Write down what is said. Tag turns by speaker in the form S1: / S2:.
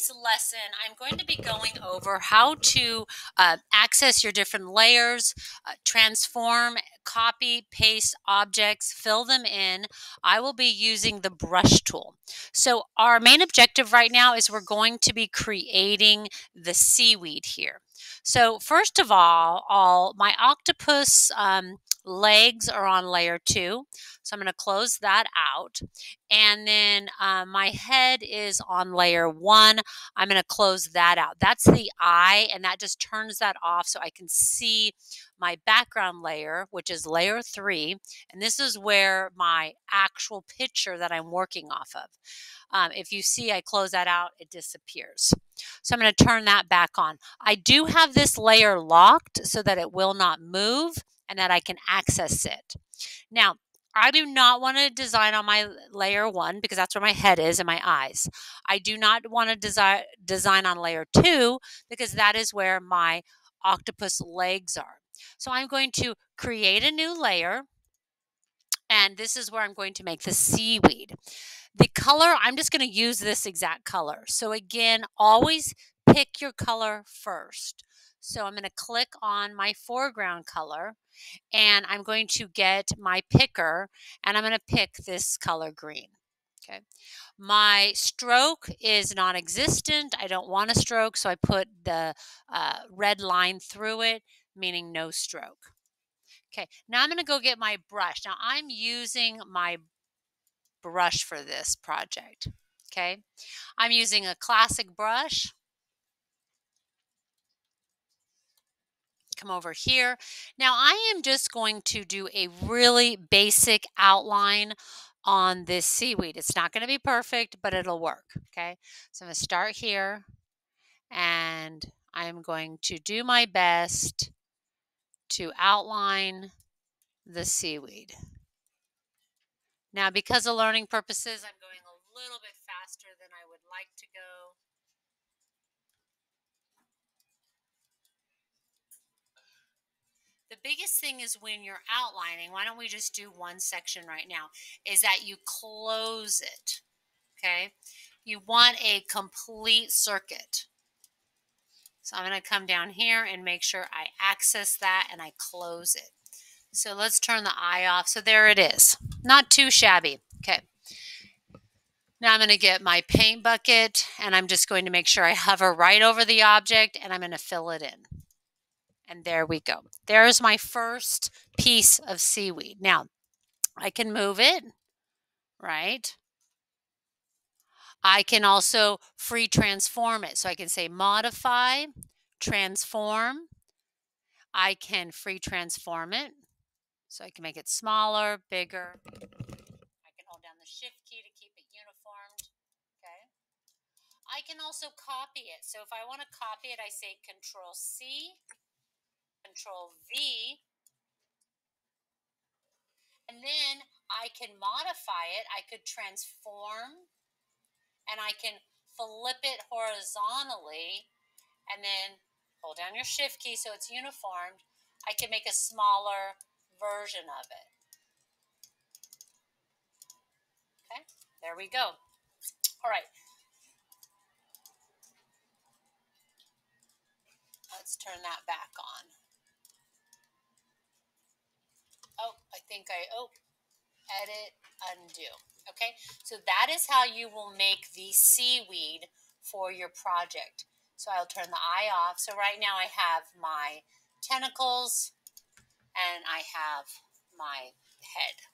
S1: today's lesson, I'm going to be going over how to access your different layers, transform, copy, paste objects, fill them in. I will be using the brush tool. So our main objective right now is we're going to be creating the seaweed here. So first of all my octopus legs are on layer 2. So I'm going to close that out. And then my head is on layer 1. I'm going to close that out. That's the eye, and that just turns that off so I can see my background layer, which is layer 3. And this is where my actual picture that I'm working off of. If you see I close that out, it disappears. So I'm going to turn that back on. I do have this layer locked so that it will not move and that I can access it. Now, I do not want to design on my layer 1 because that's where my head is and my eyes. I do not want to design on layer 2 because that is where my octopus legs are. So I'm going to create a new layer, and this is where I'm going to make the seaweed. The color, I'm just going to use this exact color. So again, always pick your color first. So I'm going to click on my foreground color, and I'm going to get my picker, and I'm going to pick this color green. Okay. My stroke is non-existent. I don't want a stroke, so I put the red line through it, meaning no stroke. Okay, now I'm going to go get my brush. Now I'm using my brush for this project. Okay, I'm using a classic brush. Come over here. Now I am just going to do a really basic outline on this seaweed. It's not going to be perfect, but it'll work. Okay, so I'm going to start here, and I'm going to do my best to outline the seaweed. Now, because of learning purposes, I'm going a little bit faster than I would like to go. The biggest thing is when you're outlining, why don't we just do one section right now, is that you close it, okay? You want a complete circuit. So I'm going to come down here and make sure I access that and I close it. So let's turn the eye off. So there it is. Not too shabby. Okay. Now I'm going to get my paint bucket, and I'm just going to make sure I hover right over the object, and I'm going to fill it in. And there we go. There's my first piece of seaweed. Now, I can move it, right? I can also free transform it. So I can say modify, transform. I can free transform it. So I can make it smaller, bigger. I can hold down the shift key to keep it uniformed. Okay. I can also copy it. So if I want to copy it, I say Control C, Control V, and then I can modify it. I could transform, and I can flip it horizontally, and then hold down your shift key so it's uniformed. I can make a smaller version of it. Okay, there we go. All right. Let's turn that back on. Oh, I think edit, undo. Okay, so that is how you will make the seaweed for your project. So I'll turn the eye off. So right now I have my tentacles and I have my head.